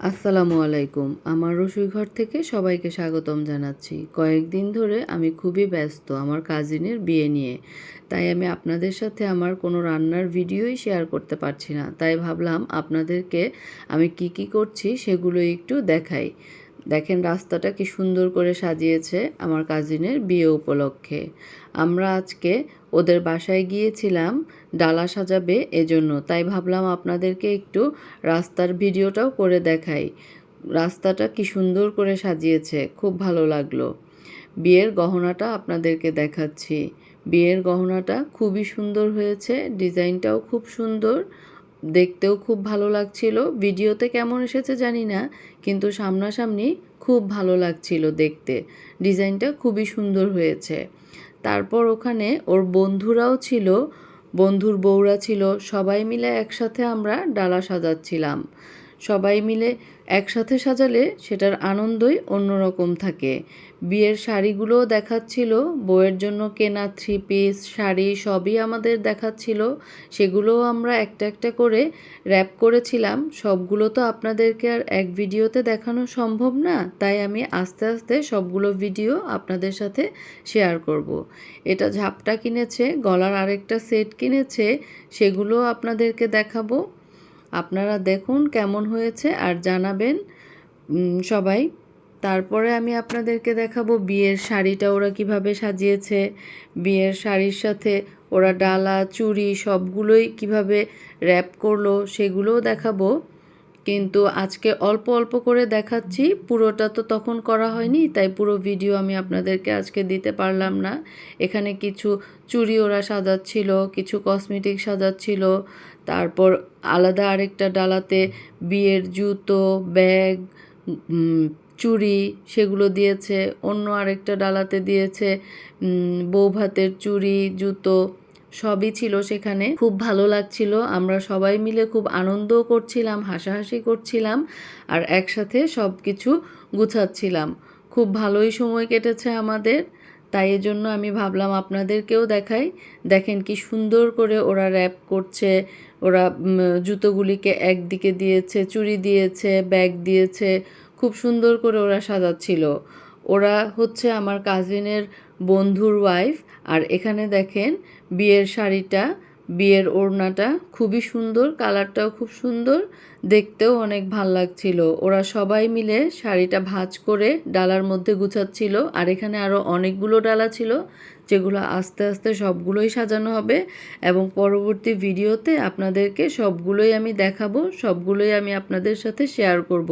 আসসালামু আলাইকুম। আমার রসুইঘর থেকে সবাইকে স্বাগতম জানাচ্ছি। কয়েকদিন ধরে আমি খুবই ব্যস্ত আমার কাজিনের বিয়ে নিয়ে। তাই আমি আপনাদের সাথে আমার কোনো রান্নার ভিডিওই শেয়ার করতে পারছি না। তাই ভাবলাম আপনাদেরকে আমি কি করছি সেগুলো একটু দেখাই। দেখেন রাস্তাটা কি সুন্দর করে সাজিয়েছে আমার কাজিনের বিয়ে উপলক্ষে। আমরা আজকে ওদের বাসায় গিয়েছিলাম ডালা সাজাবে এজন্য। তাই ভাবলাম আপনাদেরকে একটু রাস্তার ভিডিওটাও করে দেখাই। রাস্তাটা কি সুন্দর করে সাজিয়েছে, খুব ভালো লাগলো। বিয়ের গহনাটা আপনাদেরকে দেখাচ্ছি। বিয়ের গহনাটা খুবই সুন্দর হয়েছে, ডিজাইনটাও খুব সুন্দর, দেখতেও খুব ভালো লাগছিল। ভিডিওতে কেমন এসেছে জানি না, কিন্তু সামনাসামনি খুব ভালো লাগছিল দেখতে। ডিজাইনটা খুবই সুন্দর হয়েছে। তারপর ওখানে ওর বন্ধুরাও ছিল, বন্ধুর বউরা ছিল, সবাই মিলে একসাথে আমরা ডালা সাজাচ্ছিলাম। সবাই মিলে একসাথে সাজালে সেটার আনন্দই অন্যরকম থাকে। বিয়ের শাড়িগুলোও দেখাচ্ছিল, বউয়ের জন্য কেনা 3 পিস শাড়ি সবই আমাদের দেখাচ্ছিল। সেগুলোও আমরা একটা একটা করে র্যাপ করেছিলাম। সবগুলো তো আপনাদেরকে আর এক ভিডিওতে দেখানো সম্ভব না, তাই আমি আস্তে আস্তে সবগুলো ভিডিও আপনাদের সাথে শেয়ার করব। এটা ঝাপটা কিনেছে, গলার আরেকটা সেট কিনেছে, সেগুলোও আপনাদেরকে দেখাবো। আপনারা দেখুন কেমন হয়েছে আর জানাবেন সবাই। তারপরে আমি আপনাদেরকে দেখাবো বিয়ের শাড়িটা ওরা কিভাবে সাজিয়েছে। বিয়ের শাড়ির সাথে ওরা ডালা চুড়ি সবগুলোই কিভাবে র্যাপ করলো সেগুলোও দেখাবো। কিন্তু আজকে অল্প অল্প করে দেখাচ্ছি, পুরোটা তো তখন করা হয়নি, তাই পুরো ভিডিও আমি আপনাদেরকে আজকে দিতে পারলাম না। এখানে কিছু চুড়ি ওরা সাজাচ্ছিল, কিছু কসমেটিক সাজাচ্ছিল। তারপর আলাদা আরেকটা ডালাতে বিয়ের জুতো, ব্যাগ, চুড়ি সেগুলো দিয়েছে। অন্য আরেকটা ডালাতে দিয়েছে বৌভাতের চুড়ি, জুতো সবই ছিল সেখানে। খুব ভালো লাগছিল, আমরা সবাই মিলে খুব আনন্দও করছিলাম, হাসাহাসি করছিলাম আর একসাথে সব কিছু গুছাচ্ছিলাম। খুব ভালোই সময় কেটেছে আমাদের। তাই এজন্য আমি ভাবলাম আপনাদেরকেও দেখাই। দেখেন কি সুন্দর করে ওরা র্যাপ করছে। ওরা জুতোগুলিকে একদিকে দিয়েছে, চুড়ি দিয়েছে, ব্যাগ দিয়েছে, খুব সুন্দর করে ওরা সাজাচ্ছিল। ওরা হচ্ছে আমার কাজিনের বন্ধুর ওয়াইফ। আর এখানে দেখেন বিয়ের শাড়িটা, বিয়ের ওড়নাটা খুবই সুন্দর, কালারটাও খুব সুন্দর, দেখতেও অনেক ভাল লাগছিল। ওরা সবাই মিলে শাড়িটা ভাঁজ করে ডালার মধ্যে গুছাচ্ছিল। আর এখানে আরও অনেকগুলো ডালা ছিল, যেগুলো আস্তে আস্তে সবগুলোই সাজানো হবে এবং পরবর্তী ভিডিওতে আপনাদেরকে সবগুলোই আমি দেখাবো, সবগুলোই আমি আপনাদের সাথে শেয়ার করব।